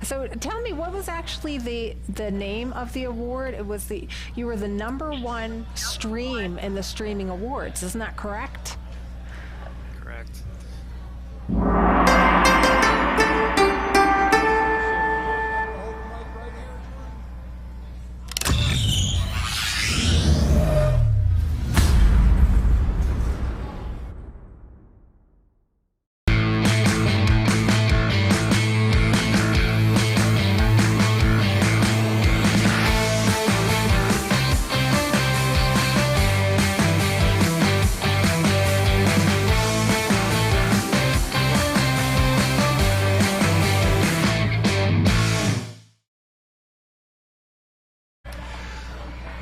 So tell me, what was actually the name of the award? It was you were the #1 stream in the streaming awards. Isn't that correct? Correct.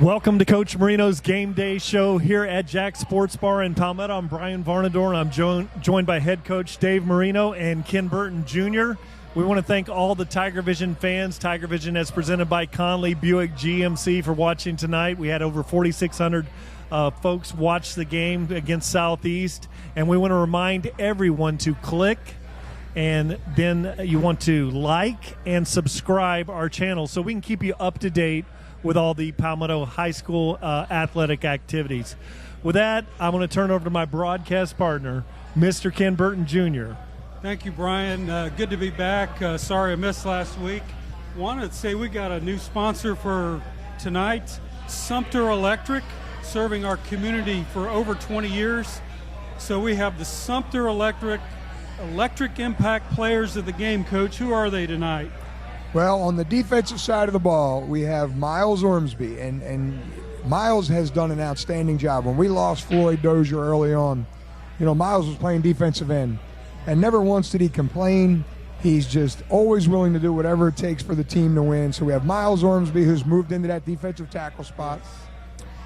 Welcome to Coach Marino's Game Day show here at Jack's Sports Bar in Palmetto. I'm Brian Varnador, and I'm joined by head coach Dave Marino and Ken Burton Jr. We want to thank all the TigerVision fans. TigerVision is presented by Conley Buick GMC for watching tonight. We had over 4,600 folks watch the game against Southeast, and we want to remind everyone to click, and then you want to like and subscribe our channel so we can keep you up to date with all the Palmetto High School athletic activities. With that, I'm going to turn over to my broadcast partner, Mr. Ken Burton Jr. Thank you, Brian. Good to be back. Sorry I missed last week. Wanted to say we got a new sponsor for tonight, Sumter Electric, serving our community for over 20 years. So we have the Sumter Electric Impact Players of the Game. Coach, who are they tonight? Well, on the defensive side of the ball, we have Miles Ormsby, and Miles has done an outstanding job. When we lost Floyd Dozier early on, Miles was playing defensive end, and never once did he complain. He's just always willing to do whatever it takes for the team to win. So we have Miles Ormsby, who's moved into that defensive tackle spot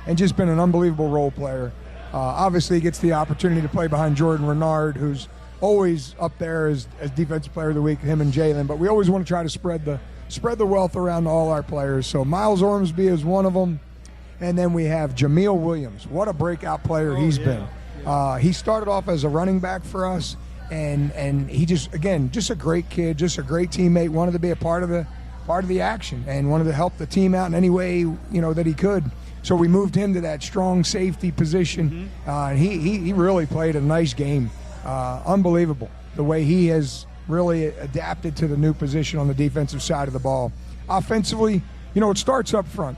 and just been an unbelievable role player. Obviously, he gets the opportunity to play behind Jordan Renard, who's always up there as defensive player of the week, him and Jalen, but we always want to try to spread the wealth around to all our players. So Miles Ormsby is one of them, and then we have Jameel Williams. What a breakout player he's been. He started off as a running back for us, and he just a great kid, just a great teammate, wanted to be a part of the action and wanted to help the team out in any way that he could. So we moved him to that strong safety position. And he really played a nice game. Unbelievable the way he has really adapted to the new position on the defensive side of the ball. Offensively, it starts up front.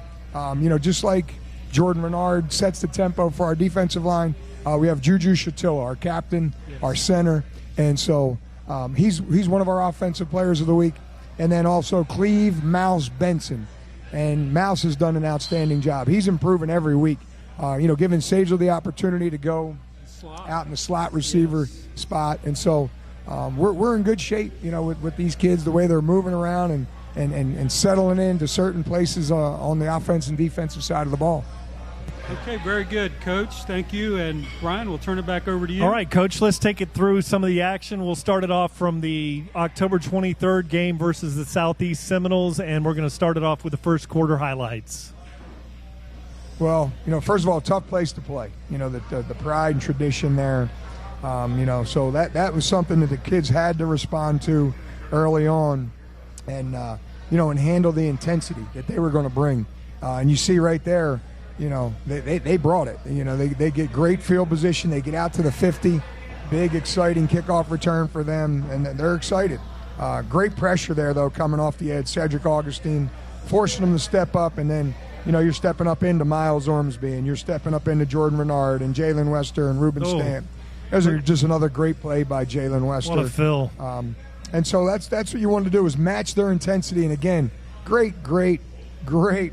Just like Jordan Renard sets the tempo for our defensive line, we have Juju Chatilla, our captain, our center, and so he's one of our offensive players of the week. And then also Cleve Mouse Benson, and Mouse has done an outstanding job. He's improving every week, giving Sagel the opportunity to go out in the slot receiver spot, and so we're in good shape, with these kids, the way they're moving around and settling into certain places on the offense and defensive side of the ball. Okay, very good, Coach. Thank you. And Brian, we'll turn it back over to you. All right, Coach, let's take it through some of the action. We'll start it off from the October 23rd game versus the Southeast Seminoles, and we're going to start it off with the first quarter highlights. Well, first of all, tough place to play. The pride and tradition there. So that was something that the kids had to respond to early on, and and handle the intensity that they were going to bring. And you see right there, they brought it. They get great field position. They get out to the 50, big exciting kickoff return for them, and they're excited. Great pressure there though, coming off the edge. Cedric Augustine forcing them to step up, and then you're stepping up into Miles Ormsby, and you're stepping up into Jordan Renard and Jalen Wester and Ruben Stamp. There's just another great play by Jalen Wester. What a fill. And so that's what you want to do, is match their intensity. And again, great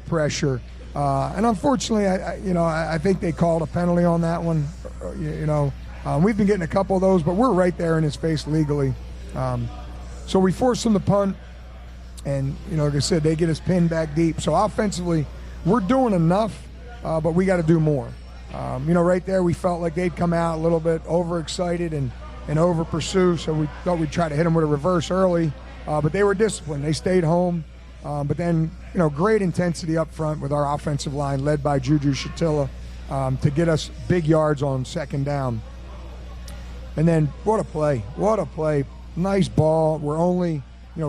pressure. And unfortunately, I think they called a penalty on that one. We've been getting a couple of those, but we're right there in his face legally. So we forced them to punt, and like I said, they get us pinned back deep. So offensively, we're doing enough, but we got to do more. Right there, we felt like they'd come out a little bit overexcited and over pursue, so we thought we'd try to hit them with a reverse early, but they were disciplined. They stayed home, but then, great intensity up front with our offensive line led by Juju Chatilla to get us big yards on second down. And then what a play. Nice ball. We're only,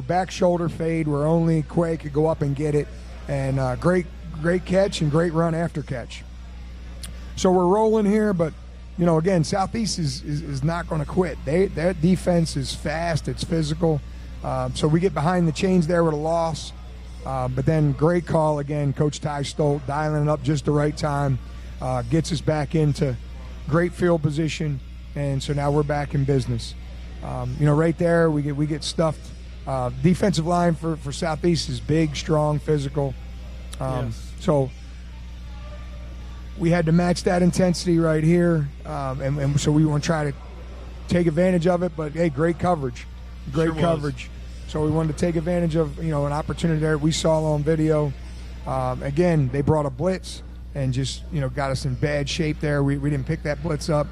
back shoulder fade where only Quay could go up and get it, and great catch and great run after catch. So we're rolling here, but again, Southeast is not going to quit. Their defense is fast, it's physical. So we get behind the chains there with a loss. But then great call again, Coach Ty Stolt dialing it up just the right time, gets us back into great field position, and so now we're back in business. Right there we get stuffed. Defensive line for Southeast is big, strong, physical. Yes. So we had to match that intensity right here, and so we want to try to take advantage of it. But hey, great coverage, great coverage. So we wanted to take advantage of an opportunity there we saw on video. Again, they brought a blitz and just got us in bad shape there. We didn't pick that blitz up,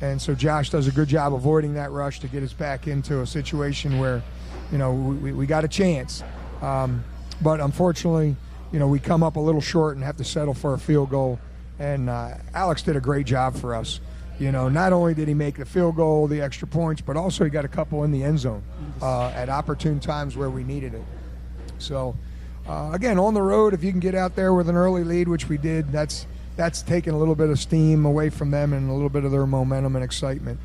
and so Josh does a good job avoiding that rush to get us back into a situation where we got a chance. But unfortunately, we come up a little short and have to settle for a field goal. And Alex did a great job for us. Not only did he make the field goal, the extra points, but also he got a couple in the end zone at opportune times where we needed it. So, again, on the road, if you can get out there with an early lead, which we did, that's taken a little bit of steam away from them and a little bit of their momentum and excitement.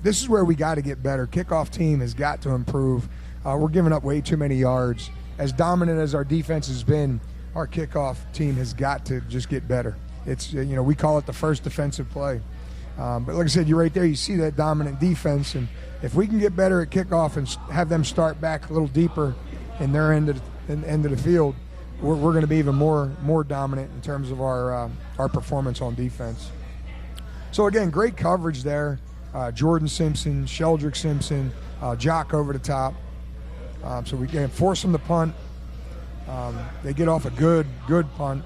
This is where we got to get better. Kickoff team has got to improve. We're giving up way too many yards. As dominant as our defense has been, our kickoff team has got to just get better. It's we call it the first defensive play. But like I said, you're right there. You see that dominant defense, and if we can get better at kickoff and have them start back a little deeper in their end of the field, we're going to be even more dominant in terms of our performance on defense. So again, great coverage there. Jordan Simpson, Sheldrick Simpson, Jock over the top. So we can force them to punt. They get off a good punt,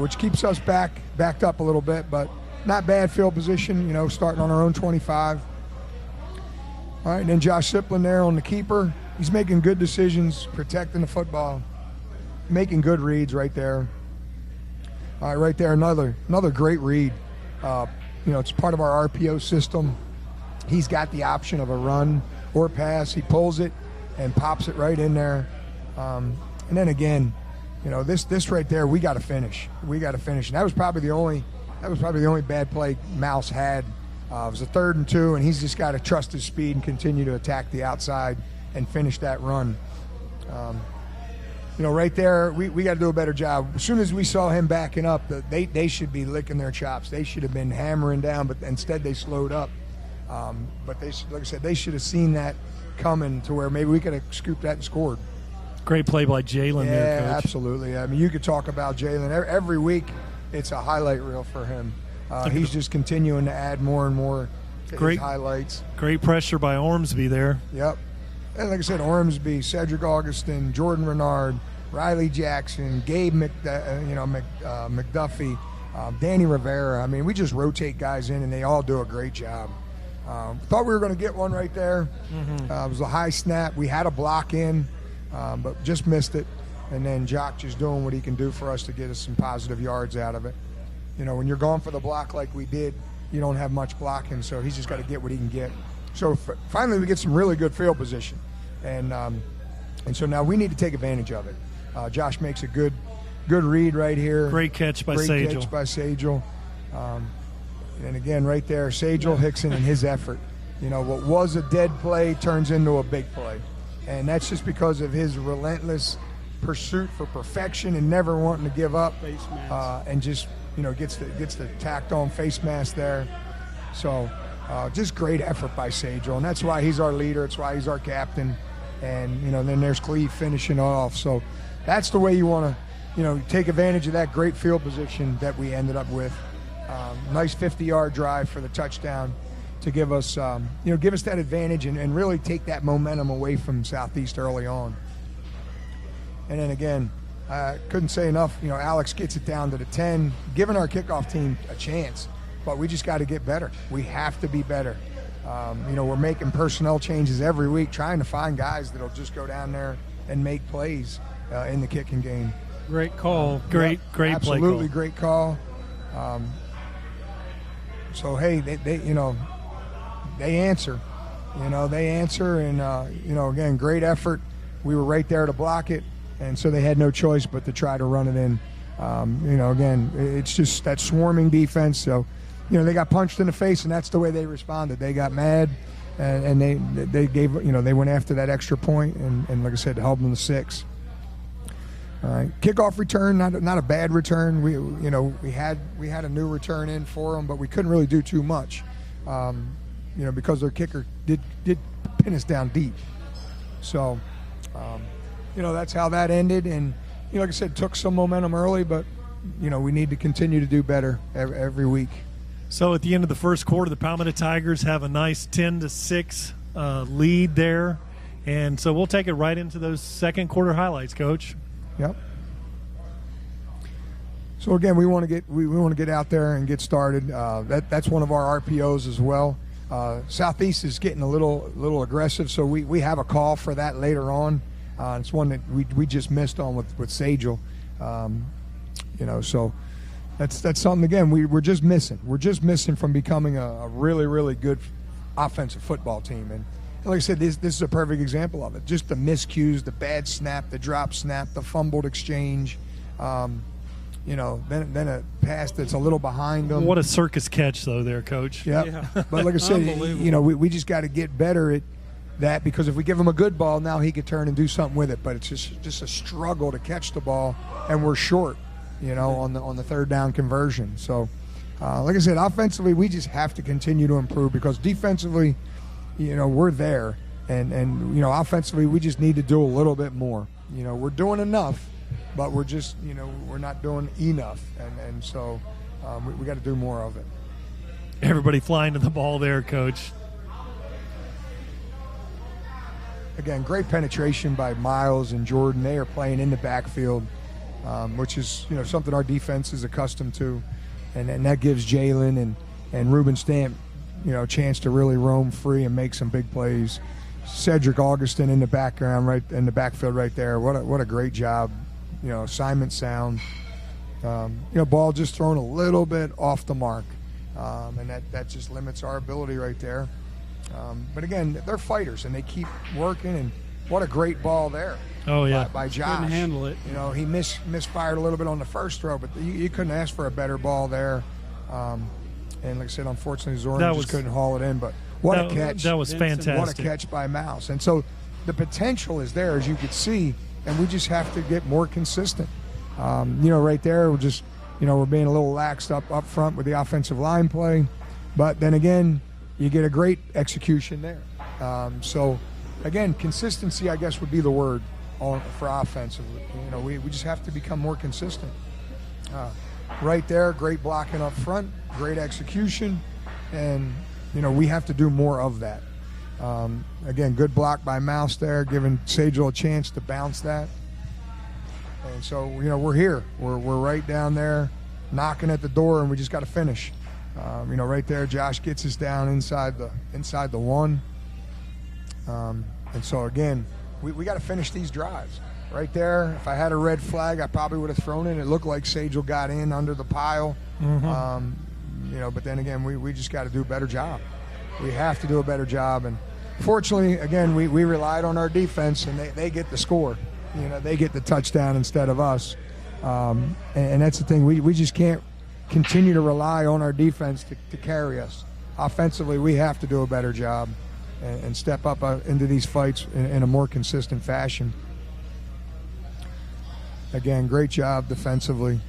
which keeps us backed up a little bit, but not bad field position, starting on our own 25. All right, and then Josh Siplin there on the keeper. He's making good decisions, protecting the football, making good reads right there. All right, right there, another great read. It's part of our RPO system. He's got the option of a run or pass. He pulls it and pops it right in there. And then again, this right there, we got to finish. We got to finish. And that was probably the only bad play Mouse had. It was a 3rd and 2, and he's just got to trust his speed and continue to attack the outside and finish that run. Right there, we got to do a better job. As soon as we saw him backing up, they should be licking their chops. They should have been hammering down, but instead they slowed up. But like I said, they should have seen that coming to where maybe we could have scooped that and scored. Great play by Jalen there, Coach. Yeah, absolutely. I mean, you could talk about Jalen. Every week it's a highlight reel for him. He's just continuing to add more and more to his highlights. Great pressure by Ormsby there. Yep. And like I said, Ormsby, Cedric Augustin, Jordan Renard, Riley Jackson, Gabe McDuffie, Danny Rivera. I mean, we just rotate guys in, and they all do a great job. Thought we were going to get one right there. It was a high snap. We had a block in, but just missed it. And then Jock just doing what he can do for us to get us some positive yards out of it. When you're going for the block like we did, you don't have much blocking, so he's just got to get what he can get. So finally we get some really good field position. And so now we need to take advantage of it. Josh makes a good read right here. Great catch by Sajal. Great catch by Sajal. And again, right there, Sajal Hickson and his effort. What was a dead play turns into a big play. And that's just because of his relentless pursuit for perfection and never wanting to give up. Face mask. And just, gets the tacked on face mask there. So just great effort by Sajal. And that's why he's our leader. It's why he's our captain. And, then there's Cleve finishing off. So that's the way you want to, take advantage of that great field position that we ended up with. Nice 50-yard drive for the touchdown to give us that advantage and really take that momentum away from Southeast early on. And then again, couldn't say enough. Alex gets it down to the 10, giving our kickoff team a chance. But we just got to get better. We have to be better. We're making personnel changes every week, trying to find guys that'll just go down there and make plays in the kicking game. Great call. Great play call. Absolutely great call. So hey, they answer. They answer, and again, great effort. we were right there to block it, and so they had no choice but to try to run it in. Again, it's just that swarming defense. So, they got punched in the face, and that's the way they responded. They got mad, and they gave, they went after that extra point, and like I said, held them to 6. All right, kickoff return, not a bad return. We had a new return in for them, but we couldn't really do too much, because their kicker did pin us down deep. So, that's how that ended, and like I said, took some momentum early, but we need to continue to do better every week. So at the end of the first quarter, the Palmetto Tigers have a nice 10-6 lead there, and so we'll take it right into those second quarter highlights, Coach. Yep. So again, we want to get out there and get started. That's one of our RPOs as well. Southeast is getting a little aggressive, so we have a call for that later on. It's one that we just missed on with Sagel. So that's something, again, we're just missing. We're just missing from becoming a really, really good offensive football team. And like I said, this is a perfect example of it. Just the miscues, the bad snap, the drop snap, the fumbled exchange, then a pass that's a little behind them. What a circus catch, though, there, Coach. Yep. Yeah. But like I said, we just got to get better at that, because if we give him a good ball, now he could turn and do something with it. But it's just a struggle to catch the ball, and we're short, on the third down conversion. So, like I said, offensively, we just have to continue to improve, because defensively, we're there, and offensively, we just need to do a little bit more. We're doing enough, but we're just, we're not doing enough, and so we got to do more of it. Everybody flying to the ball there, Coach. Again, great penetration by Miles and Jordan. They are playing in the backfield, which is something our defense is accustomed to, and that gives Jalen and Ruben Stamp a chance to really roam free and make some big plays. Cedric Augustin in the background, right in the backfield, right there. What a great job. Assignment sound. Ball just thrown a little bit off the mark, and that just limits our ability right there. But again, they're fighters, and they keep working. And what a great ball there! Oh yeah, by Josh. Couldn't handle it. He misfired a little bit on the first throw, but you couldn't ask for a better ball there. And like I said, unfortunately, Zoran just couldn't haul it in. But what a catch! That was fantastic. What a catch by Mouse! And so the potential is there, as you could see, and we just have to get more consistent. Right there, we're just we're being a little laxed up front with the offensive line play, but then again, you get a great execution there. So again, consistency, I guess, would be the word for offensively. We just have to become more consistent. Right there, great blocking up front, great execution, and we have to do more of that. Again, good block by Mouse there, giving Sagel a chance to bounce that. And so we're here. We're right down there, knocking at the door, and we just got to finish. Right there, Josh gets us down inside the 1. And so again, we got to finish these drives. Right there, if I had a red flag, I probably would have thrown it. It looked like Sagel got in under the pile. Mm-hmm. But then again, we just got to do a better job. We have to do a better job. And fortunately, again, we relied on our defense, and they get the score. They get the touchdown instead of us. And that's the thing. We just can't continue to rely on our defense to carry us. Offensively, we have to do a better job and step up into these fights in a more consistent fashion. Again, great job defensively,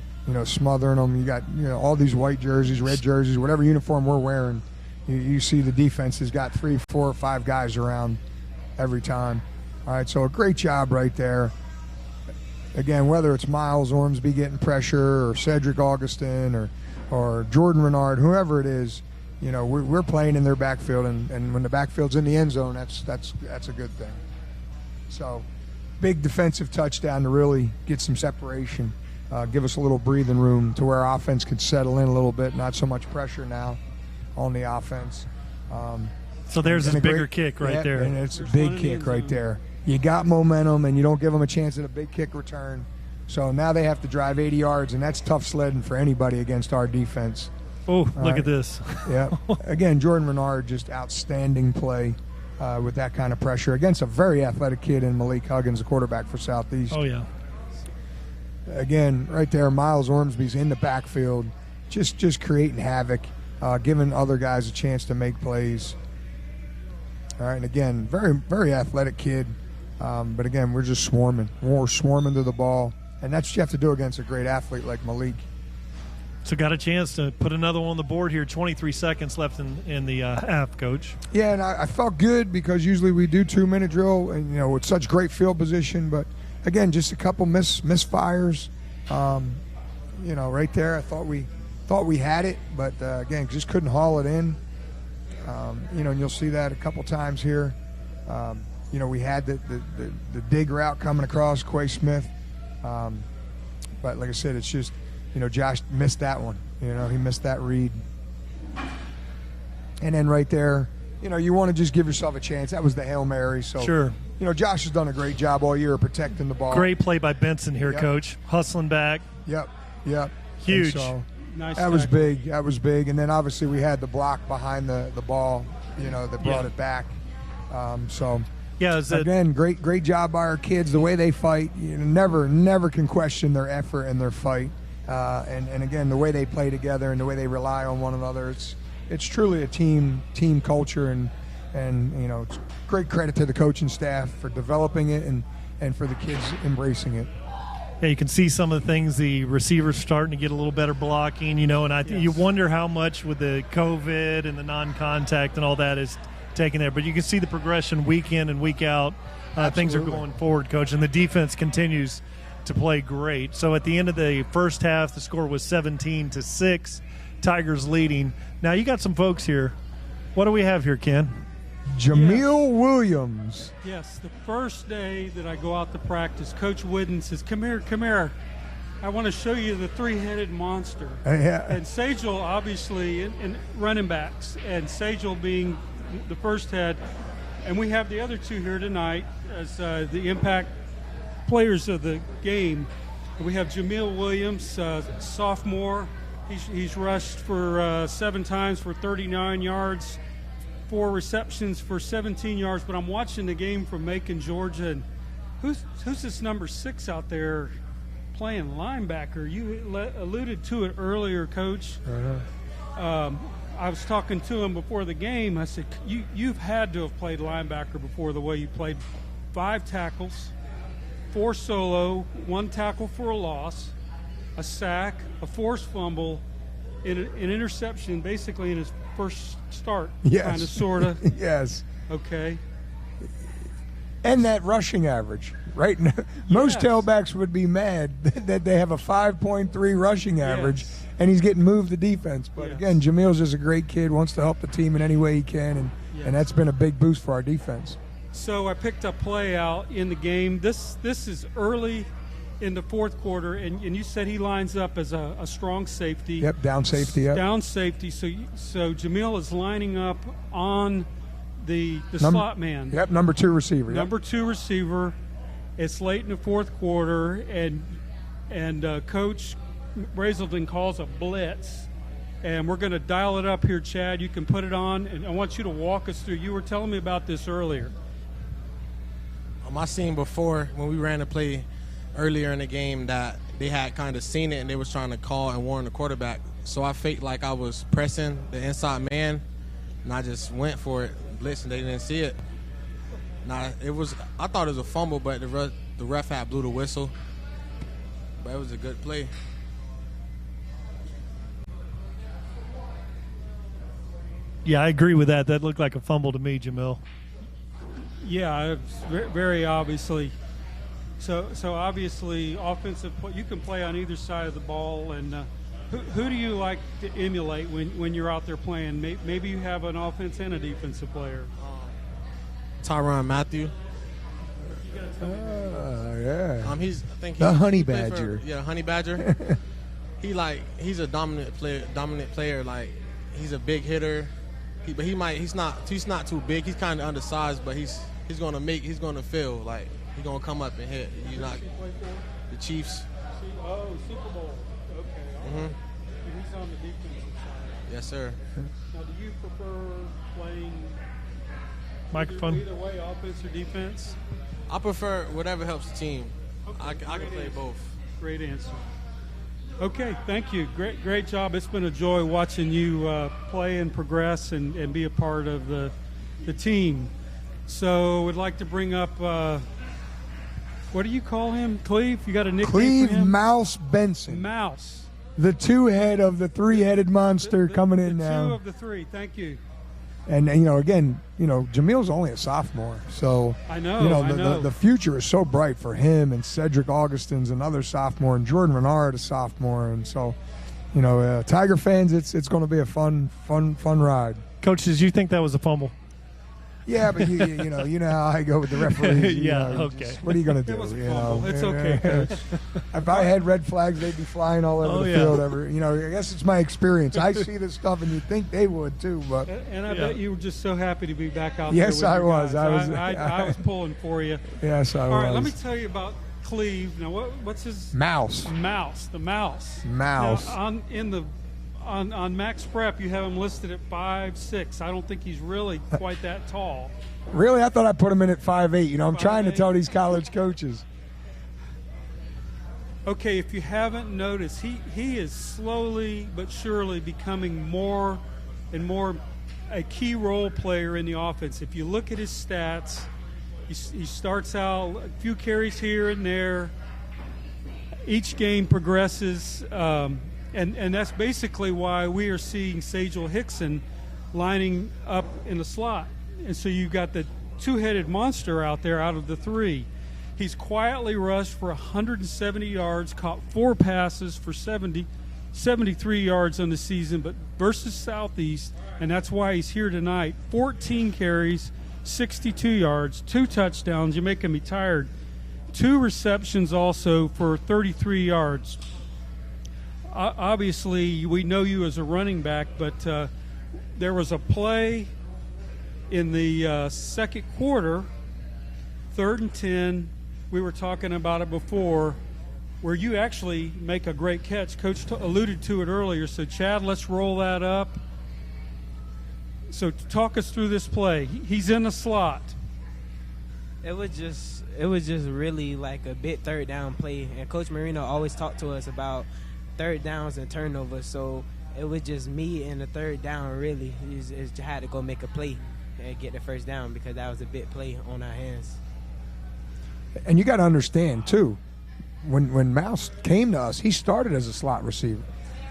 smothering them. You got, all these white jerseys, red jerseys, whatever uniform we're wearing, you see the defense has got 3, 4, 5 guys around every time. All right, so a great job right there. Again, whether it's Miles Ormsby getting pressure, or Cedric Augustin, or Jordan Renard, whoever it is, we're playing in their backfield, and when the backfield's in the end zone, that's a good thing. So, big defensive touchdown to really get some separation, give us a little breathing room to where our offense could settle in a little bit, not so much pressure now on the offense. So there's his bigger kick right there. And it's a big kick right there. You got momentum, and you don't give them a chance at a big kick return. So now they have to drive 80 yards, and that's tough sledding for anybody against our defense. Oh, look at this. Yeah. Again, Jordan Renard, just outstanding play. with that kind of pressure against a very athletic kid in Malik Huggins, the quarterback for Southeast. Oh, yeah. Again, right there, Miles Ormsby's in the backfield, just creating havoc, giving other guys a chance to make plays. All right, and again, very, very athletic kid. But again, we're just swarming. We're swarming to the ball. And that's what you have to do against a great athlete like Malik. So got a chance to put another one on the board here. 23 seconds left in the half, Coach. Yeah, and I felt good because usually we do 2-minute drill, and with such great field position. But again, just a couple misfires. Right there, I thought we had it, but again, just couldn't haul it in. And you'll see that a couple times here. We had the dig route coming across Quay Smith, but like I said, it's just. Josh missed that one. He missed that read. And then right there, you want to just give yourself a chance. That was the Hail Mary. So, sure. Josh has done a great job all year of protecting the ball. Great play by Benson here, Yep. Coach. Hustling back. Yep. Huge. So, Nice that was tackle. big. That was big. And then obviously we had the block behind the ball, that brought it back. Yeah, Again, great job by our kids. The way they fight, never can question their effort and their fight. And again, the way they play together and the way they rely on one another, it's truly a team culture, and it's great credit to the coaching staff for developing it and for the kids embracing it. Yeah, you can see some of the things the receivers starting to get a little better blocking, and you wonder how much with the COVID and the non-contact and all that is taking there. But you can see the progression week in and week out. Things are going forward, Coach, and the defense continues to play great. So at the end of the first half, the score was 17-6. Tigers leading. Now you got some folks here. What do we have here, Ken? Jameel Williams. Yes, the first day that I go out to practice, Coach Wooden says, come here. I want to show you the three-headed monster. Yeah. And Sagel, obviously, and running backs, and Sagel being the first head. And we have the other two here tonight as the impact players of the game. We have Jameel Williams, sophomore. He's rushed for 7 times for 39 yards, 4 receptions for 17 yards. But I'm watching the game from Macon, Georgia, and who's this number 6 out there playing linebacker? You alluded to it earlier, Coach. I was talking to him before the game. I said, you've had to have played linebacker before, the way you played. 5 tackles, 4 solo, 1 tackle for a loss, a sack, a forced fumble, an interception basically in his first start. Yes. Kind of, sort of. Yes. Okay. And that rushing average, right? Most Yes. tailbacks would be mad that they have a 5.3 rushing average, Yes. and he's getting moved the defense. But Yes. again, Jameel's just a great kid, wants to help the team in any way he can, Yes. and that's been a big boost for our defense. So I picked a play out in the game. This is early in the fourth quarter, and you said he lines up as a strong safety. Yep, down safety. Yep. Down safety. So Jameel is lining up on the slot man. Yep, number 2 receiver. Yep. Number 2 receiver. It's late in the fourth quarter, and Coach Brazelton calls a blitz. And we're going to dial it up here, Chad. You can put it on, and I want you to walk us through. You were telling me about this earlier. I seen before when we ran a play earlier in the game that they had kind of seen it and they was trying to call and warn the quarterback. So I faked like I was pressing the inside man, and I just went for it, blitz, and they didn't see it. Now I thought it was a fumble, but the ref had blew the whistle. But it was a good play. Yeah, I agree with that. That looked like a fumble to me, Jamil. Yeah, it's very obviously. So obviously, offensive. You can play on either side of the ball, and who do you like to emulate when you're out there playing? Maybe you have an offense and a defensive player. Tyrann Matthew. Yeah. I think The Honey he played Badger. Honey Badger. He's a dominant player. Like, he's a big hitter. He's not too big. He's kind of undersized, but he's gonna feel like he's gonna come up and hit. The Chiefs. Oh, Super Bowl. Okay. Mhm. He's on the defensive side. Yes, sir. Now, do you prefer playing microphone. Either way, offense or defense? I prefer whatever helps the team. I can play both. Great answer. Okay, thank you. Great job. It's been a joy watching you play and progress and be a part of the team. So we'd like to bring up, what do you call him? Cleve? You got a nickname Cleve for him? Mouse Benson. Mouse. The two-head of the three-headed monster coming in now. Two of the three. Thank you. And again, Jameel's only a sophomore, so I know. The future is so bright for him and Cedric Augustin's another sophomore and Jordan Renard a sophomore, and so Tiger fans, it's going to be a fun ride. Coach, did you think that was a fumble? Yeah, but you know how I go with the referees. Okay. What are you going to do? It was a fumble. It's okay, Coach. If I had red flags, they'd be flying all over the field. I guess it's my experience. I see this stuff, and you'd think they would too. But and I bet you were just so happy to be back out yes, there. I with was. your guys. I was pulling for you. Yes, I was. All right, let me tell you about Cleve. Now, what's his Mouse? Mouse. The Mouse. Mouse. Now, on Max Prep, you have him listed at 5'6". I don't think he's really quite that tall. Really? I thought I put him in at 5'8". I'm trying to 5'8". tell these college coaches. Okay, if you haven't noticed, he is slowly but surely becoming more and more a key role player in the offense. If you look at his stats, he starts out a few carries here and there. Each game progresses. And that's basically why we are seeing Sajel Hickson lining up in the slot. And so you've got the two-headed monster out there out of the three. He's quietly rushed for 170 yards, caught 4 passes for 73 yards on the season, but versus Southeast, and that's why he's here tonight, 14 carries, 62 yards, 2 touchdowns. You're making me tired. 2 receptions also for 33 yards. Obviously, we know you as a running back, but there was a play in the second quarter, 3rd and 10. We were talking about it before, where you actually make a great catch. Coach alluded to it earlier. So, Chad, let's roll that up. So, talk us through this play. He's in the slot. It was just really like a big third down play, and Coach Marino always talked to us about third downs and turnovers, so it was just me in the third down really. Just had to go make a play and get the first down because that was a big play on our hands. And you got to understand too, when Mouse came to us, he started as a slot receiver.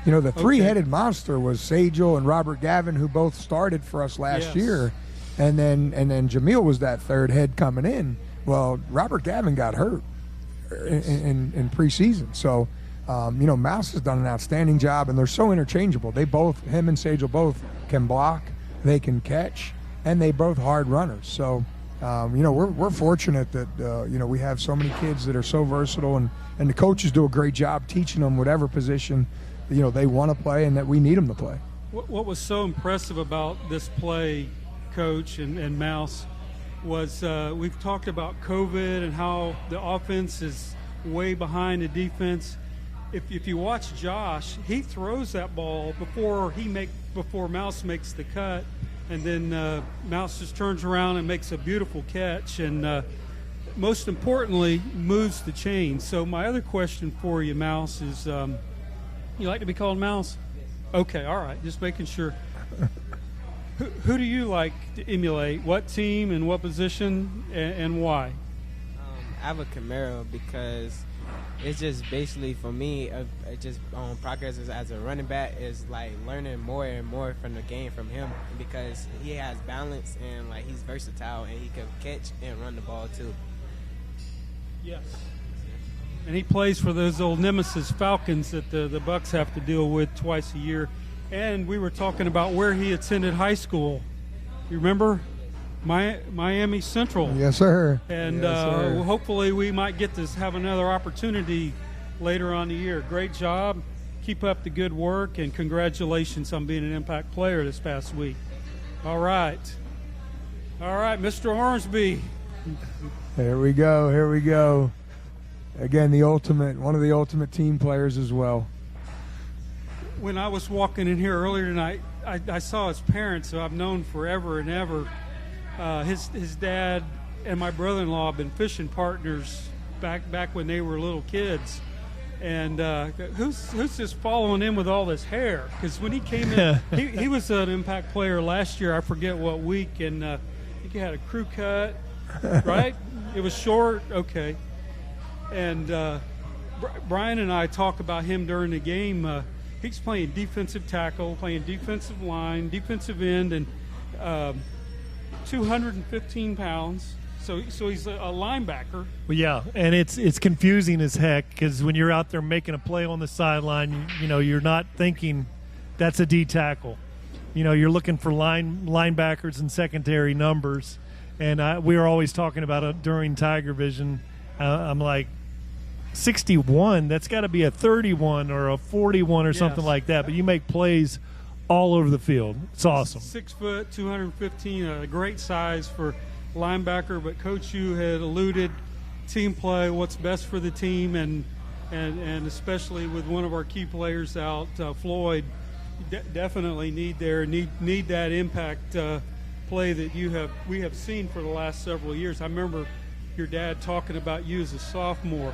The three-headed monster was Sajel and Robert Gavin, who both started for us last year, and then Jameel was that third head coming in. Well, Robert Gavin got hurt in preseason, so. Mouse has done an outstanding job, and they're so interchangeable. Him and Sajel both can block, they can catch, and they both hard runners. So, we're fortunate that, we have so many kids that are so versatile, and the coaches do a great job teaching them whatever position, they want to play and that we need them to play. What was so impressive about this play, Coach and Mouse, was we've talked about COVID and how the offense is way behind the defense. If you watch Josh, he throws that ball before Mouse makes the cut, and then Mouse just turns around and makes a beautiful catch, and most importantly, moves the chain. So my other question for you, Mouse, is you like to be called Mouse? Okay, all right, just making sure. Who do you like to emulate? What team and what position and why? I have a Camaro because it's just basically for me, just progress as a running back is like learning more and more from the game from him because he has balance and like he's versatile and he can catch and run the ball too. Yes. And he plays for those old nemesis Falcons that the Bucks have to deal with twice a year. And we were talking about where he attended high school. You remember? Miami Central. Yes, sir. And yes, sir. Hopefully we might get to have another opportunity later on the year. Great job. Keep up the good work, and congratulations on being an impact player this past week. All right, Mr. Ormsby. Here we go. Again, one of the ultimate team players as well. When I was walking in here earlier tonight, I saw his parents, who I've known forever and ever. his dad and my brother-in-law have been fishing partners back when they were little kids. And who's just following in with all this hair? Because when he came in, he was an impact player last year. I forget what week, and I think he had a crew cut, right? It was short, okay. And Brian and I talk about him during the game. He's playing defensive tackle, playing defensive line, defensive end, and 215 pounds. So he's a linebacker. Well, yeah, and it's confusing as heck because when you're out there making a play on the sideline, you're not thinking that's a D tackle. You're looking for linebackers and secondary numbers. And we were always talking about it during TigerVision. I'm like, 61, that's got to be a 31 or a 41 or something like that. But you make plays all over the field. It's awesome. 6 foot, 215, a great size for linebacker. But Coach Yu had alluded, team play, what's best for the team, and especially with one of our key players out, Floyd, definitely need that impact play that we have seen for the last several years. I remember your dad talking about you as a sophomore.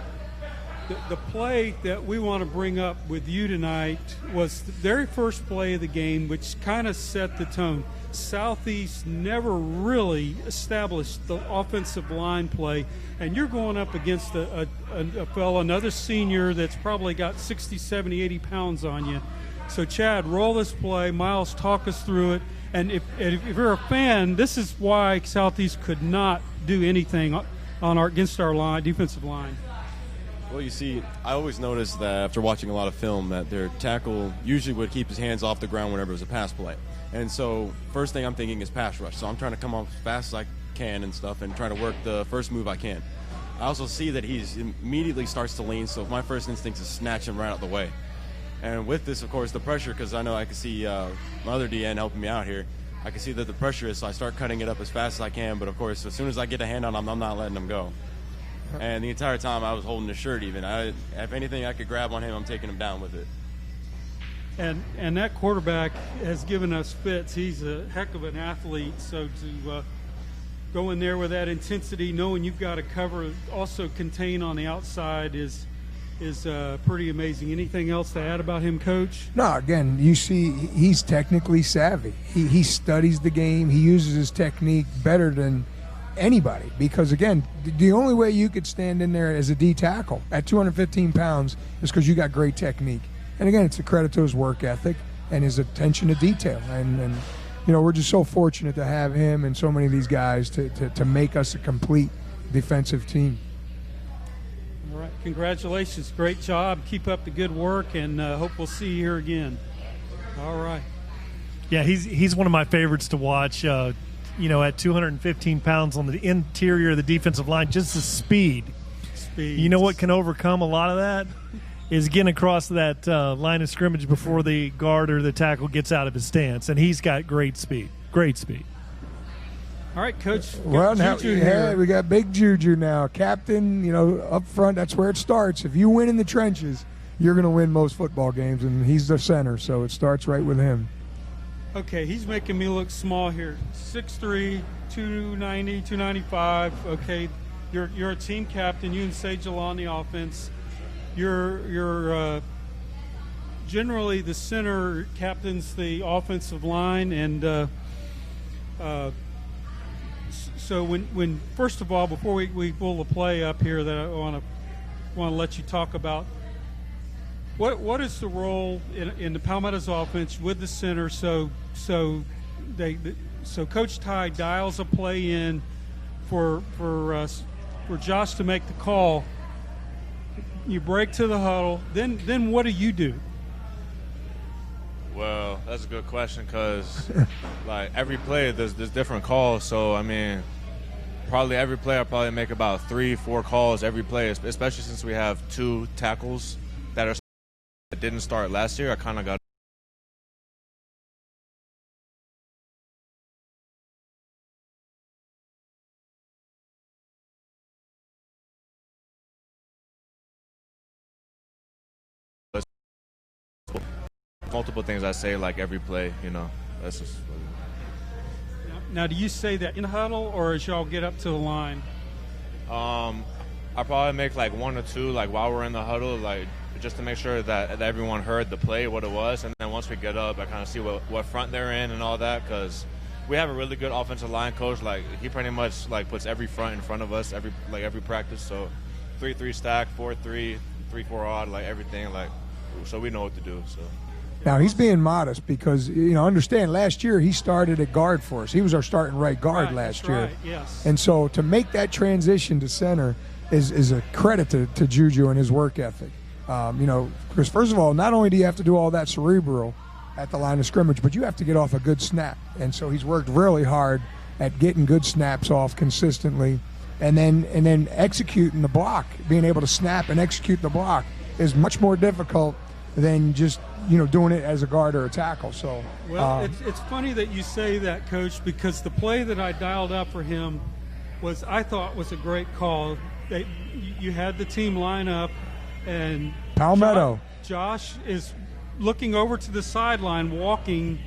The play that we want to bring up with you tonight was the very first play of the game, which kind of set the tone. Southeast never really established the offensive line play, and you're going up against a fellow, another senior that's probably got 60, 70, 80 pounds on you. So, Chad, roll this play. Miles, talk us through it. And if you're a fan, this is why Southeast could not do anything against our line, defensive line. Well, you see, I always noticed that after watching a lot of film that their tackle usually would keep his hands off the ground whenever it was a pass play. And so first thing I'm thinking is pass rush. So I'm trying to come off as fast as I can and stuff and trying to work the first move I can. I also see that he's immediately starts to lean, so my first instinct is snatch him right out the way. And with this, of course, the pressure, because I know I can see my other DN helping me out here, I can see that the pressure is, so I start cutting it up as fast as I can. But, of course, as soon as I get a hand on him, I'm not letting him go. And the entire time I was holding his shirt even. If anything I could grab on him, I'm taking him down with it. And that quarterback has given us fits. He's a heck of an athlete. So to go in there with that intensity, knowing you've got to cover, also contain on the outside is pretty amazing. Anything else to add about him, Coach? No, again, you see he's technically savvy. He studies the game. He uses his technique better than anybody because, again, the only way you could stand in there as a D tackle at 215 pounds is because you got great technique. And, again, it's a credit to his work ethic and his attention to detail. And we're just so fortunate to have him and so many of these guys to make us a complete defensive team. All right, congratulations. Great job. Keep up the good work, and hope we'll see you here again. All right. Yeah, he's one of my favorites to watch. At 215 pounds on the interior of the defensive line, just the speed. You know what can overcome a lot of that is getting across that line of scrimmage before the guard or the tackle gets out of his stance, and he's got great speed. Great speed. All right, Coach. Well, now here. We got big Juju now. Captain, up front, that's where it starts. If you win in the trenches, you're going to win most football games, and he's the center, so it starts right with him. Okay, he's making me look small here. 6'3", 290, 295. Okay, you're a team captain. You and Sejal on the offense. You're generally the center captains the offensive line, and so when first of all, before we pull the play up here, that I want to let you talk about. What is the role in the Palmetto's offense with the center? So Coach Ty dials a play in for Josh to make the call. You break to the huddle. Then what do you do? Well, that's a good question because like every play there's different calls. So I mean, probably every play I probably make about 3-4 calls every play, especially since we have 2 tackles that didn't start last year. I kind of got multiple things I say like every play. That's just. Now, do you say that in huddle or as y'all get up to the line? I probably make like one or two, like while we're in the huddle, like just to make sure that everyone heard the play, what it was, and then once we get up, I kind of see what front they're in and all that, because we have a really good offensive line coach. Like he pretty much like puts every front in front of us every practice. So 3-3 stack, 4-3, 3-4 odd, like everything, like so we know what to do. So. Now, he's being modest because, understand, last year he started at guard for us. He was our starting right guard last year. Right, yes. And so to make that transition to center is a credit to Juju and his work ethic. Because first of all, not only do you have to do all that cerebral at the line of scrimmage, but you have to get off a good snap. And so he's worked really hard at getting good snaps off consistently. And then executing the block, being able to snap and execute the block is much more difficult than just doing it as a guard or a tackle. So it's funny that you say that, Coach, because the play that I dialed up for him I thought was a great call. You had the team line up, and Palmetto Josh is looking over to the sideline walking,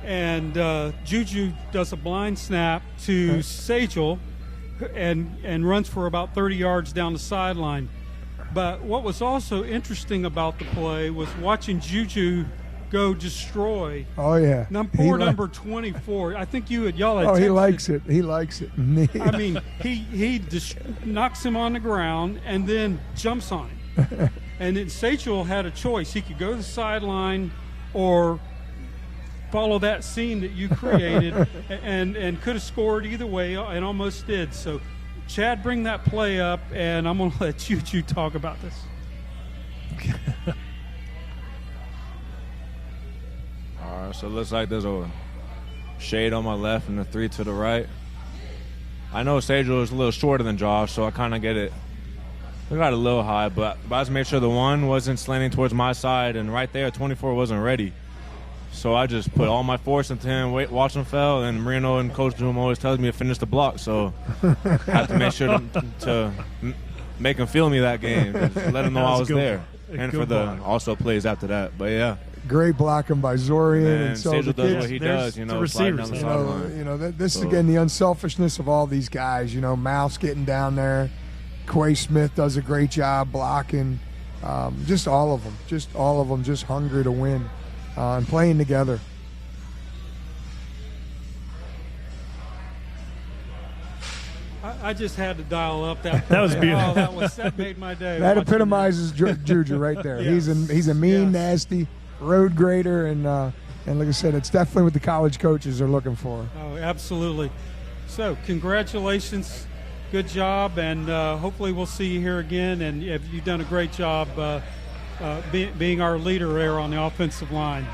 and Juju does a blind snap to Sagel and runs for about 30 yards down the sideline. But what was also interesting about the play was watching Juju go destroy. Oh yeah, number 24. I think y'all had. Oh, he likes it. He likes it. I mean, he just knocks him on the ground and then jumps on him. And then Sagel had a choice. He could go to the sideline or follow that scene that you created, and could have scored either way, and almost did. So. Chad, bring that play up, and I'm going to let Juju talk about this. All right, so it looks like there's a shade on my left and a 3 to the right. I know Sagel is a little shorter than Josh, so I kind of get it. I got a little high, but I just made sure the 1 wasn't slanting towards my side, and right there, 24 wasn't ready. So I just put all my force into him, watch him fell, and Marino and Coach Doom always tells me to finish the block. So I have to make sure to make him feel me that game, let him know I was there. And for the also plays after that. But, yeah. Great blocking by Zorian. And so Sagel does what he does, the receivers. This is, again, the unselfishness of all these guys. Mouse getting down there. Quay Smith does a great job blocking. Just all of them. Just hungry to win. And playing together. I just had to dial up that. That was beautiful. That made my day. That epitomizes Juju right there. Yes. He's a mean, nasty road grader, and like I said, it's definitely what the college coaches are looking for. Oh, absolutely. So, congratulations, good job, and hopefully we'll see you here again. And you've done a great job. Being our leader there on the offensive line.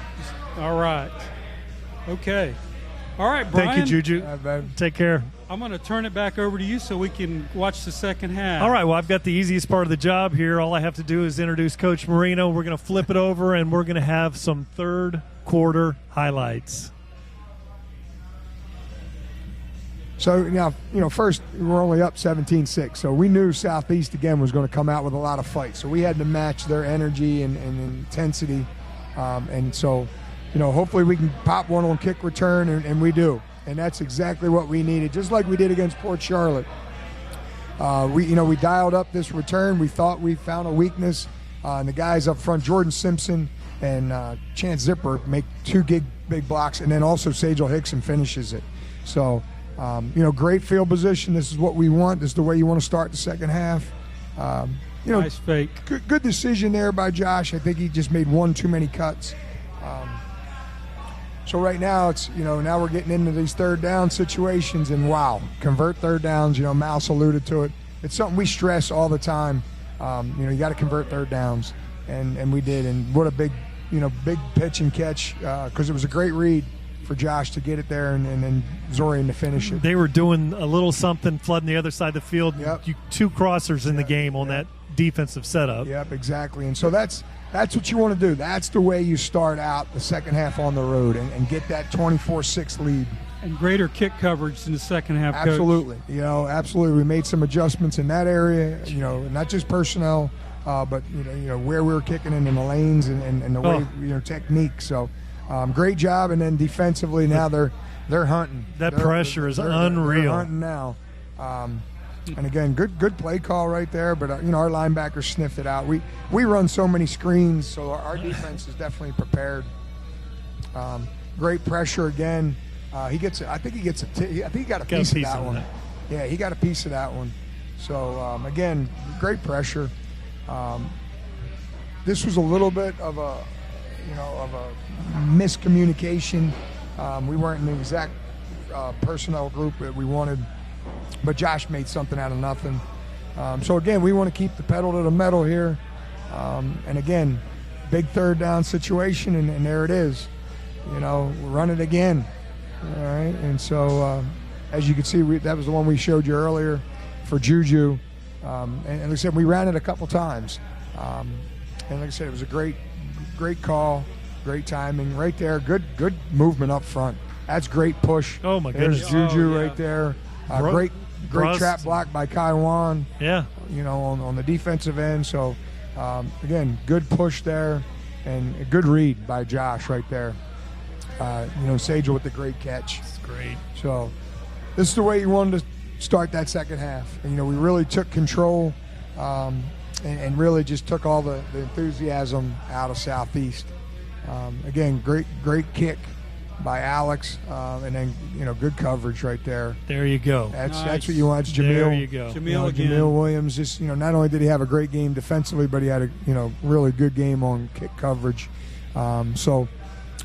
All right. Okay. All right, Brian. Thank you, Juju. Take care. I'm going to turn it back over to you so we can watch the second half. All right, well, I've got the easiest part of the job here. All I have to do is introduce Coach Marino. We're going to flip it over, and we're going to have some third quarter highlights. So, now, first, we're only up 17-6. So we knew Southeast, again, was going to come out with a lot of fight. So we had to match their energy and intensity. And so, hopefully we can pop one on kick return, and we do. And that's exactly what we needed, just like we did against Port Charlotte. We dialed up this return. We thought we found a weakness. And the guys up front, Jordan Simpson and Chance Zipper, make two big blocks. And then also Sagel Hickson finishes it. So, great field position. This is what we want. This is the way you want to start the second half. Nice fake. Good decision there by Josh. I think he just made one too many cuts. So right now it's, now we're getting into these third down situations, and wow, convert third downs. Mouse alluded to it. It's something we stress all the time. You got to convert third downs, and we did. And what a big pitch and catch, because it was a great read for Josh to get it there, and then Zorian to finish it. They were doing a little something, flooding the other side of the field. Yep. Two crossers in the game on that defensive setup. Yep, exactly. And so that's what you want to do. That's the way you start out the second half on the road and get that 24-6 lead. And greater kick coverage in the second half, Coach. Absolutely. Absolutely. We made some adjustments in that area, not just personnel, but, where we were kicking in the lanes and the way, technique. So great job. And then defensively, now they're they're hunting. That pressure is unreal. They're hunting now. And again, good play call right there. But our linebackers sniffed it out. We run so many screens, so our defense is definitely prepared. Great pressure again. I think he got a piece of that one. Yeah, he got a piece of that one. So again, great pressure. This was a little bit of a miscommunication. We weren't in the exact personnel group that we wanted, but Josh made something out of nothing. So again, we want to keep the pedal to the metal here. And again, big third down situation, and there it is. We'll run it again. All right, and so as you can see, that was the one we showed you earlier for Juju. And like I said, we ran it a couple times. And like I said, it was a great call, great timing right there. Good movement up front. That's great push. Oh my goodness, there's Juju right there. Great trap block by Kaiwan. Yeah. On the defensive end. So again, good push there, and a good read by Josh right there. Sage with the great catch. That's great. So this is the way you wanted to start that second half. And, we really took control and really just took all the enthusiasm out of Southeast. Again, great kick by Alex, and then good coverage right there. There you go. That's what you want. It's Jameel. There you go. Jameel Williams. Just not only did he have a great game defensively, but he had a really good game on kick coverage. So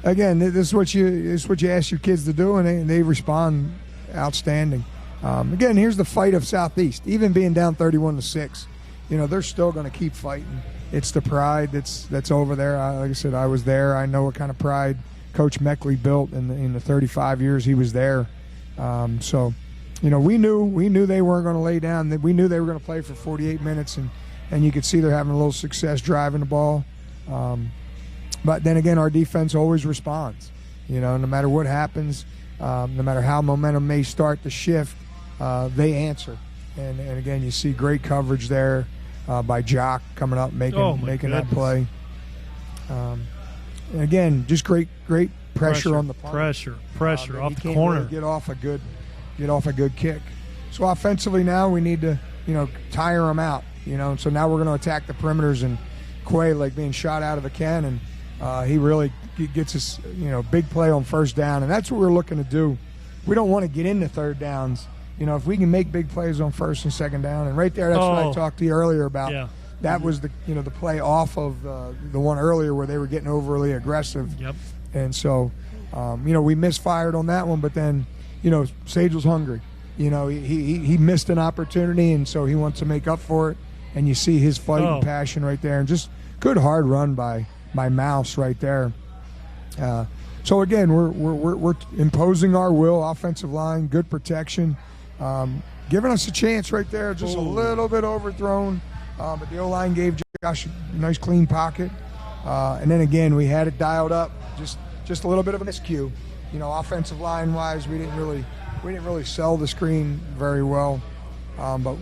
again, this is what you ask your kids to do, and they respond outstanding. Again, here's the fight of Southeast. Even being down 31-6, they're still going to keep fighting. It's the pride that's over there. Like I said, I was there. I know what kind of pride Coach Meckley built in the 35 years he was there. So, we knew they weren't going to lay down. We knew they were going to play for 48 minutes, and you could see they're having a little success driving the ball. But then again, our defense always responds. No matter what happens, no matter how momentum may start to shift, they answer. And again, you see great coverage there by Jock coming up, making that play. And again, just great pressure on the punt. Pressure off the corner. Really get off a good kick. So offensively now we need to tire them out. And so now we're going to attack the perimeters, and Quay being shot out of a cannon. He really gets us, big play on first down, and that's what we're looking to do. We don't want to get into third downs. If we can make big plays on first and second down, and right there, that's what I talked to you earlier about. Yeah. That was the play off of the one earlier where they were getting overly aggressive. Yep. And so, we misfired on that one, but then, Sage was hungry. He missed an opportunity, and so he wants to make up for it. And you see his fight and passion right there, and just good hard run by Mouse right there. So again, we're imposing our will. Offensive line, good protection, giving us a chance right there. Just a little bit overthrown, but the O-line gave Josh a nice clean pocket. And then again, we had it dialed up. Just a little bit of a miscue. Offensive line wise, we didn't really sell the screen very well. But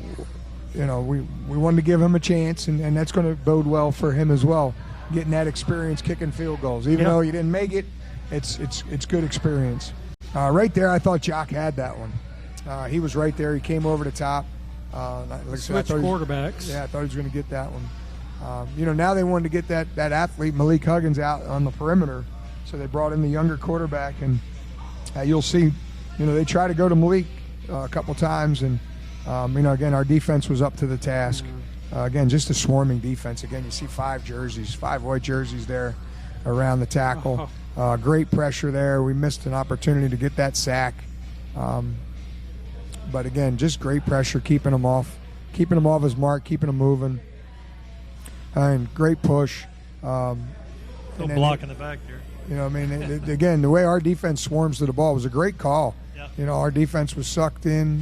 we wanted to give him a chance, and that's going to bode well for him as well. Getting that experience kicking field goals, even though you didn't make it, it's good experience. Right there, I thought Jock had that one. He was right there. He came over the top. Switch quarterbacks. I thought he was going to get that one. Now they wanted to get that athlete Malik Huggins out on the perimeter, so they brought in the younger quarterback, and you'll see, they try to go to Malik a couple times, and again, our defense was up to the task. Again, just a swarming defense. Again, you see 5 white jerseys there around the tackle. Great pressure there. We missed an opportunity to get that sack. But again, just great pressure, keeping them off his mark, keeping them moving. And great push. No block in the back there. Again, the way our defense swarms to the ball was a great call. Yeah. Our defense was sucked in,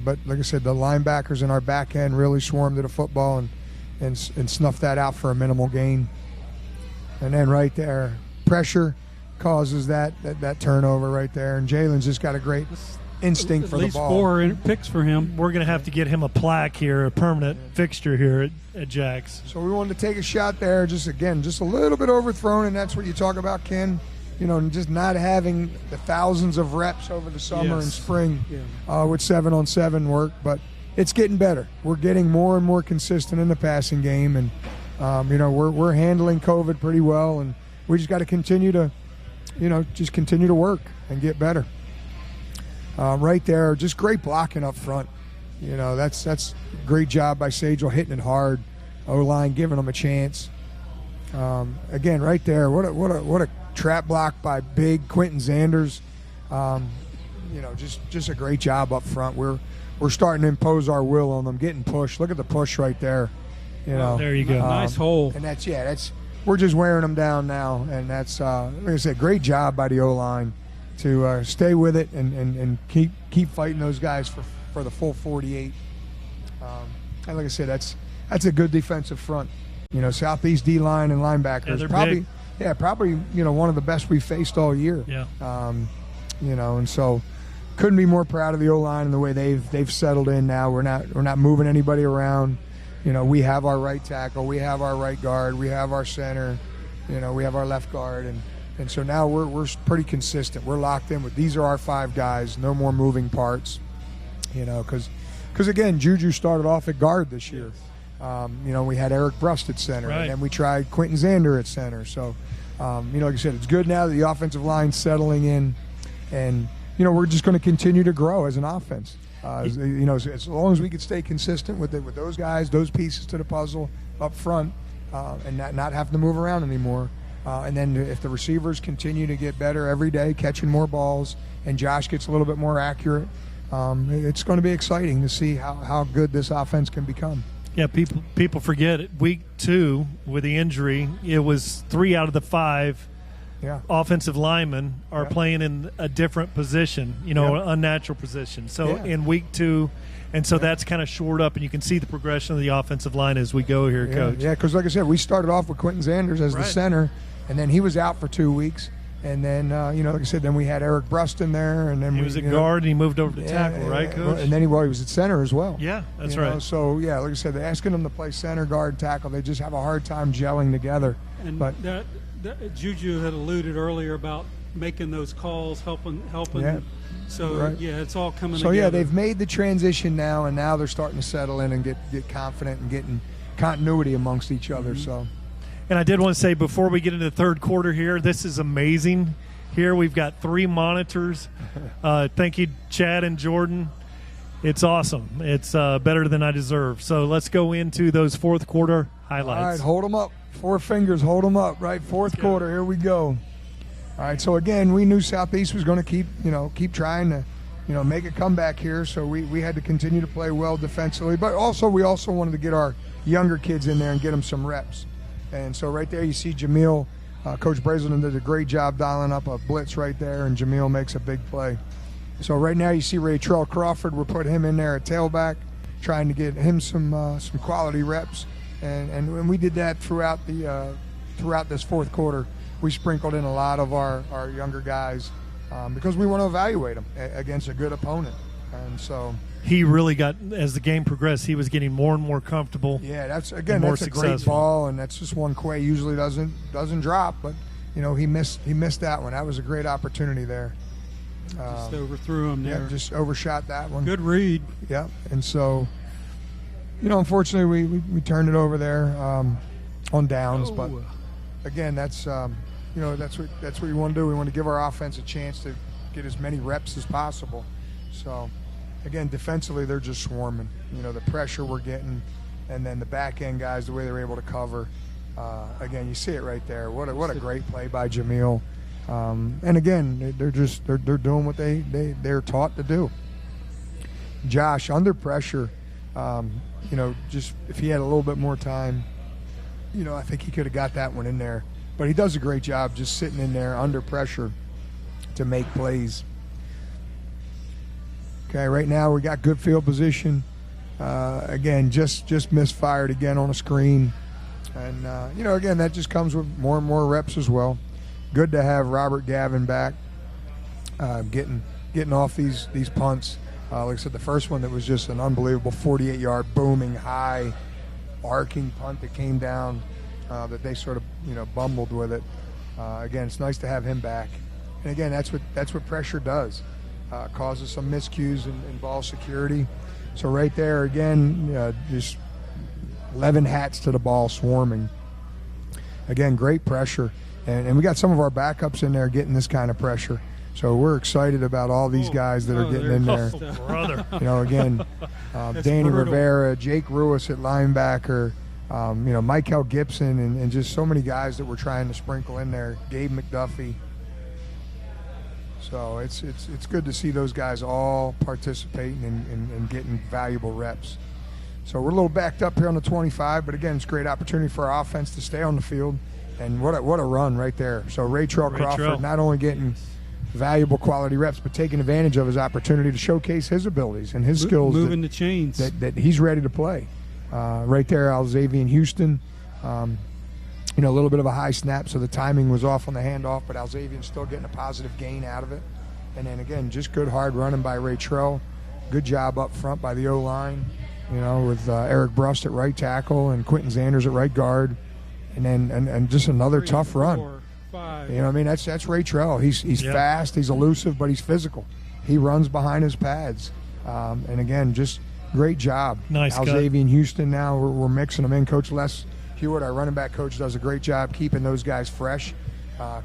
but like I said, the linebackers in our back end really swarmed to the football and snuffed that out for a minimal gain. And then right there, pressure causes that turnover right there. And Jalen's just got a great instinct for the ball. At least 4 picks for him. We're going to have to get him a plaque here, a permanent fixture here at Jack's. So we wanted to take a shot there, just a little bit overthrown, and that's what you talk about, Ken. and just not having the thousands of reps over the summer and spring with 7-on-7 work. But it's getting better. We're getting more and more consistent in the passing game, and we're handling COVID pretty well, and we just got to continue to, continue to work and get better. Right there, just great blocking up front. That's a great job by Sagel, hitting it hard. O-line giving them a chance. Again, right there, what a trap block by big Quentin Zanders. Just a great job up front. We're starting to impose our will on them, getting pushed. Look at the push right there. There you go. Nice hole. And we're just wearing them down now, and that's like I said, great job by the O-line to stay with it and keep fighting those guys for the full 48. And like I said, that's a good defensive front. Southeast D-line and linebackers. They're probably big. Probably one of the best we've faced all year. Yeah. And so couldn't be more proud of the O-line and the way they've settled in now. We're not moving anybody around. We have our right tackle, we have our right guard, we have our center, we have our left guard, and so now we're pretty consistent. We're locked in with these are our 5 guys, no more moving parts, because again, Juju started off at guard this year. We had Eric Brust at center, right, and then we tried Quentin Zander at center. So, like I said, it's good now that the offensive line's settling in, and we're just going to continue to grow as an offense. As long as we can stay consistent with those guys, those pieces to the puzzle up front, and not having to move around anymore. And then if the receivers continue to get better every day, catching more balls, and Josh gets a little bit more accurate, it's going to be exciting to see how good this offense can become. Yeah, people forget it. Week 2 with the injury, it was 3 out of the 5 offensive linemen are playing in a different position, an unnatural position. So in week 2, and so that's kind of shored up, and you can see the progression of the offensive line as we go here, Coach. Yeah, because like I said, we started off with Quentin Zanders as the center, and then he was out for 2 weeks. And then, like I said, then we had Eric Brust in there. And then he was at guard, and he moved over to tackle, right, Coach? And then he was at center as well. Yeah, that's right. So, like I said, they're asking him to play center, guard, tackle. They just have a hard time gelling together. And that Juju had alluded earlier about making those calls, helping. Yeah. So, it's all coming together. So, they've made the transition now, and now they're starting to settle in and get confident and getting continuity amongst each other. Mm-hmm. So. And I did want to say before we get into the third quarter here, this is amazing. Here we've got 3 monitors. Thank you, Chad and Jordan. It's awesome. It's better than I deserve. So let's go into those fourth quarter highlights. All right, hold them up. 4 fingers, hold them up. Right, fourth quarter. Here we go. All right, so again, we knew Southeast was going to keep trying to, make a comeback here. So we had to continue to play well defensively, but we also wanted to get our younger kids in there and get them some reps. And so right there you see Jameel. Coach Brazelton did a great job dialing up a blitz right there, and Jameel makes a big play. So right now you see Raytrell Crawford. We'll put him in there at tailback, trying to get him some quality reps. And we did that throughout this fourth quarter. We sprinkled in a lot of our younger guys because we want to evaluate them against a good opponent. And so he really got, as the game progressed, he was getting more and more comfortable. Yeah, that's a successful. Great ball, and that's just one Quay usually doesn't drop, but he missed that one. That was a great opportunity there. Just overthrew him there. Yeah, just overshot that one. Good read. Yeah, and so unfortunately we turned it over there on downs, but again that's that's what you want to do. We want to give our offense a chance to get as many reps as possible. So. Again, defensively, they're just swarming. The pressure we're getting, and then the back end guys, the way they're able to cover. Again, you see it right there. What a great play by Jameel. And again, they're doing what they're taught to do. Josh under pressure. Just if he had a little bit more time, I think he could have got that one in there. But he does a great job just sitting in there under pressure to make plays. Okay, right now we got good field position. Again, just misfired again on a screen. And, again, that just comes with more and more reps as well. Good to have Robert Gavin back, getting off these punts. Like I said, the first one that was just an unbelievable 48-yard booming, high, arcing punt that came down that they sort of, bumbled with it. Again, it's nice to have him back. And again, that's what pressure does. Causes some miscues in ball security. So right there, again, just 11 hats to the ball swarming. Again, great pressure. And we got some of our backups in there getting this kind of pressure. So we're excited about all these guys that are getting in there. Brother. Again, Danny brutal. Rivera, Jake Ruiz at linebacker, Michael Gibson, and just so many guys that we're trying to sprinkle in there. Gabe McDuffie. So it's good to see those guys all participating and getting valuable reps. So we're a little backed up here on the 25, but again, it's a great opportunity for our offense to stay on the field. And what a run right there. So Raytrell Crawford not only getting valuable quality reps, but taking advantage of his opportunity to showcase his abilities and his skills. Moving the chains. That he's ready to play. Right there, Alzavian Houston. A little bit of a high snap, so the timing was off on the handoff, but Alzavian's still getting a positive gain out of it. And then, again, just good hard running by Raytrell. Good job up front by the O-line, with Eric Brust at right tackle and Quentin Zanders at right guard. And then and just another 3, tough 4, run. 5. That's Raytrell. He's fast, he's elusive, but he's physical. He runs behind his pads. And again, just great job. Nice cut. Alzavian Houston now, we're mixing them in. Coach Les Hewitt, our running back coach, does a great job keeping those guys fresh,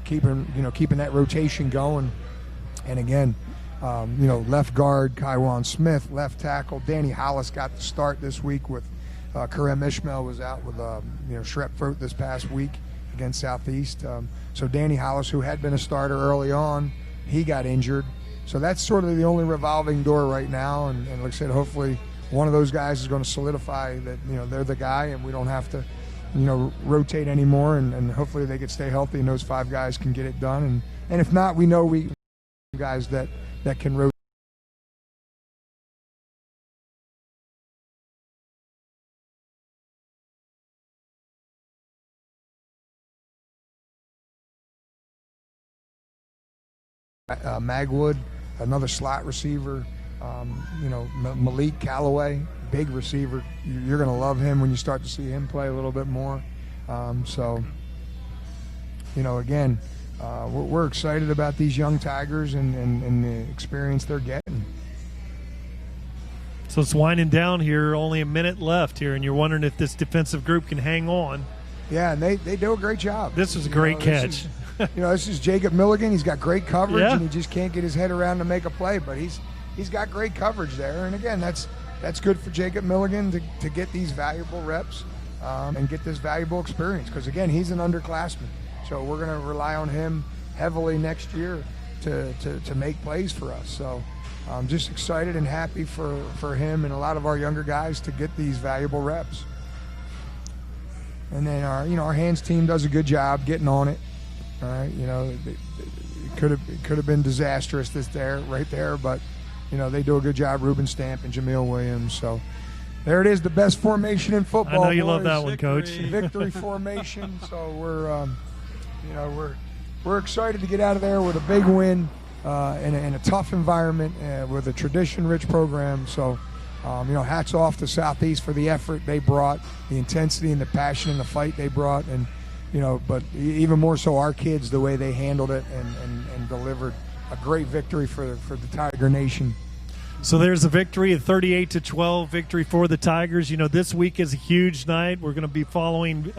keeping that rotation going. And again, left guard Kaiwan Smith, left tackle Danny Hollis got the start this week with Karem Ishmael was out with strep throat this past week against Southeast. So Danny Hollis, who had been a starter early on, he got injured. So that's sort of the only revolving door right now. And like I said, hopefully one of those guys is going to solidify that they're the guy, and we don't have to rotate anymore. And hopefully they can stay healthy, and those 5 guys can get it done. And if not, we know we guys that can rotate. Magwood, another slot receiver, Malik Callaway, big receiver. You're going to love him when you start to see him play a little bit more. Again, we're excited about these young Tigers and the experience they're getting. So it's winding down here, only a minute left here, and you're wondering if this defensive group can hang on. Yeah, and they do a great job. This was a great catch. This is Jacob Milligan. He's got great coverage, and he just can't get his head around to make a play. But he's got great coverage there. And again, that's good for Jacob Milligan to get these valuable reps and get this valuable experience. Because again, he's an underclassman, so we're going to rely on him heavily next year to make plays for us. So I'm just excited and happy for him and a lot of our younger guys to get these valuable reps. And then our hands team does a good job getting on it. All right, it could have been disastrous right there, but they do a good job. Ruben Stamp and Jameel Williams. So there it is, the best formation in football. I know you boys. love that one, Coach. Victory formation. So we're excited to get out of there with a big win in a tough environment with a tradition-rich program. So hats off to Southeast for the effort they brought, the intensity and the passion and the fight they brought, and. But even more so our kids, the way they handled it and delivered a great victory for the Tiger Nation. So there's a victory, a 38-12 victory for the Tigers. This week is a huge night. We're going to be following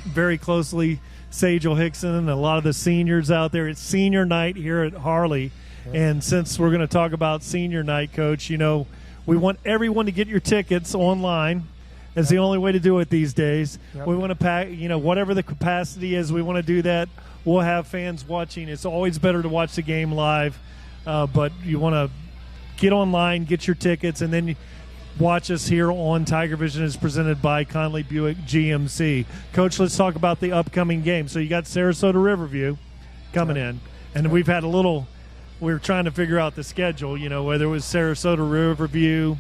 very closely Sage Hickson and a lot of the seniors out there. It's senior night here at Harley. Yeah. And since we're going to talk about senior night, Coach, we want everyone to get your tickets online. It's the only way to do it these days. Yep. We want to pack, whatever the capacity is, we want to do that. We'll have fans watching. It's always better to watch the game live, but you want to get online, get your tickets, and then watch us here on TigerVision is presented by Conley Buick GMC. Coach, let's talk about the upcoming game. So you got Sarasota Riverview coming in, and we've had we were trying to figure out the schedule, whether it was Sarasota Riverview.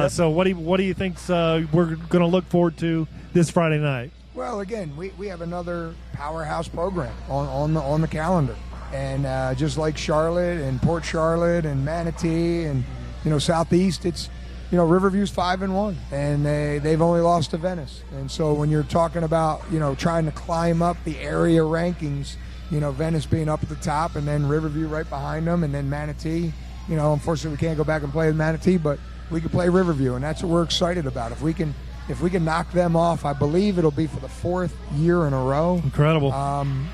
So what do you think we're going to look forward to this Friday night? Well, again, we have another powerhouse program on the calendar, and just like Charlotte and Port Charlotte and Manatee and Southeast, it's Riverview's 5-1, and they've only lost to Venice. And so when you're talking about trying to climb up the area rankings, Venice being up at the top, and then Riverview right behind them, and then Manatee. Unfortunately, we can't go back and play with Manatee, but we can play Riverview, and that's what we're excited about. If we can knock them off, I believe it'll be for the 4th year in a row. Incredible. And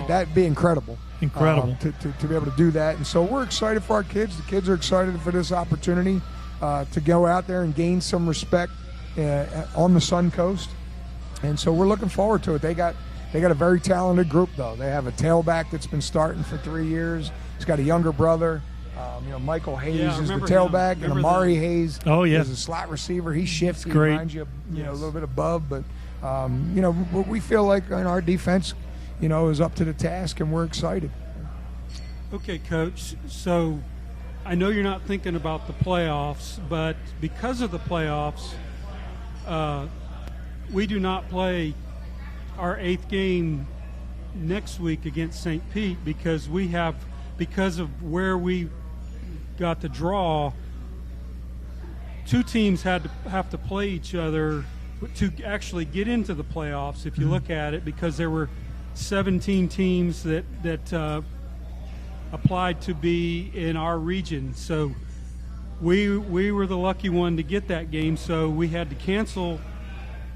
that'd be incredible. Incredible. To be able to do that. And so we're excited for our kids. The kids are excited for this opportunity to go out there and gain some respect on the Sun Coast. And so we're looking forward to it. They got a very talented group, though. They have a tailback that's been starting for 3 years. He's got a younger brother. Michael Hayes is the tailback, and Amari Hayes is a slot receiver. He shifts. He reminds you, a little bit above. But, we feel like our defense, is up to the task, and we're excited. Okay, Coach. So I know you're not thinking about the playoffs, but because of the playoffs, we do not play our 8th game next week against St. Pete because of where we got the draw, 2 teams have to play each other to actually get into the playoffs, if you look at it, because there were 17 teams that applied to be in our region. So we were the lucky one to get that game, so we had to cancel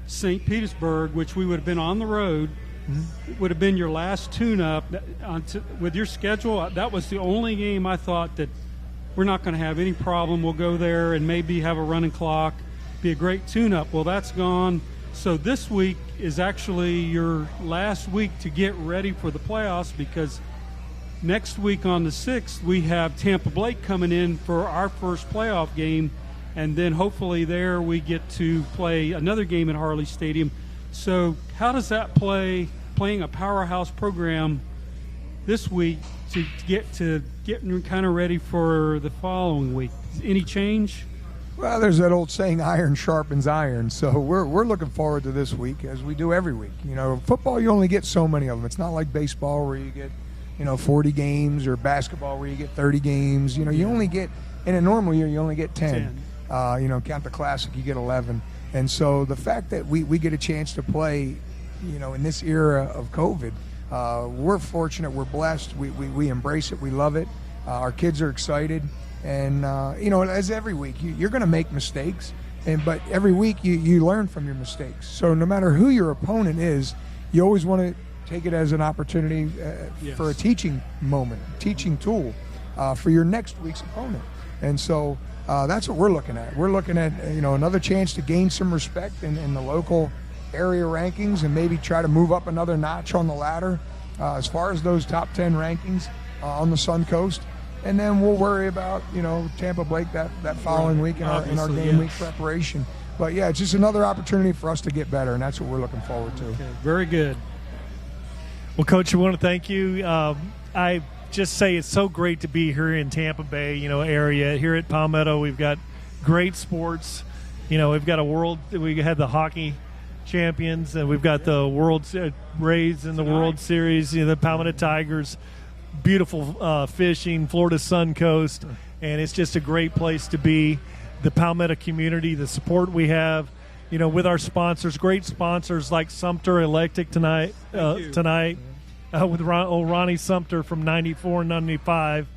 St. Petersburg, which we would have been on the road. It would have been your last tune-up. With your schedule, that was the only game I thought that we're not going to have any problem. We'll go there and maybe have a running clock, be a great tune-up. Well, that's gone. So this week is actually your last week to get ready for the playoffs, because next week on the 6th, we have Tampa Blake coming in for our first playoff game, and then hopefully there we get to play another game at Harley Stadium. So how does that playing a powerhouse program this week to get kind of ready for the following week? Any change? Well, there's that old saying, iron sharpens iron. So we're looking forward to this week, as we do every week. Football, you only get so many of them. It's not like baseball where you get 40 games, or basketball where you get 30 games. You only get, in a normal year, you only get 10. Count the Classic, you get 11. And so the fact that we get a chance to play, in this era of COVID, we're fortunate, we're blessed, we embrace it, we love it. Our kids are excited. And, as every week, you're going to make mistakes, but every week you learn from your mistakes. So no matter who your opponent is, you always want to take it as an opportunity for a teaching moment, teaching tool for your next week's opponent. And so that's what we're looking at. We're looking at, another chance to gain some respect in the local area rankings, and maybe try to move up another notch on the ladder as far as those top 10 rankings on the Sun Coast. And then we'll worry about, Tampa Blake that following week in our game week preparation. But, yeah, it's just another opportunity for us to get better, and that's what we're looking forward to. Okay, very good. Well, Coach, we want to thank you. I just say it's so great to be here in Tampa Bay, area. Here at Palmetto, we've got great sports. We've got we had the hockey champions, and we've got the World Rays in the World Series, the Palmetto Tigers. Beautiful fishing, Florida Sun Coast, and it's just a great place to be. The Palmetto community, the support we have, with our sponsors, great sponsors like Sumter Electric tonight, with Ronnie Sumter from 94 and 95.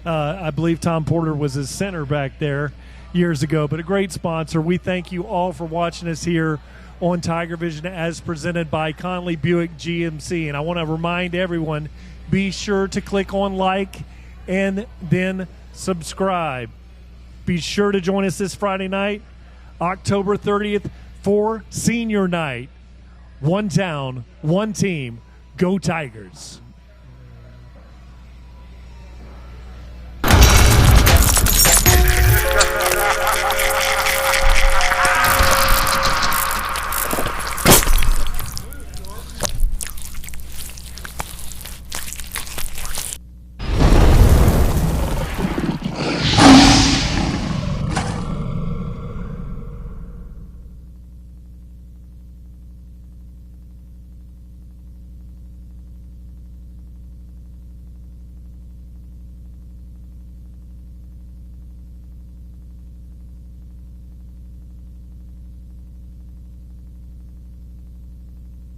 I believe Tom Porter was his center back there years ago, but a great sponsor. We thank you all for watching us here on TigerVision, as presented by Conley Buick GMC. And I want to remind everyone, be sure to click on like and then subscribe. Be sure to join us this Friday night, October 30th, for Senior Night. One town, one team. Go Tigers.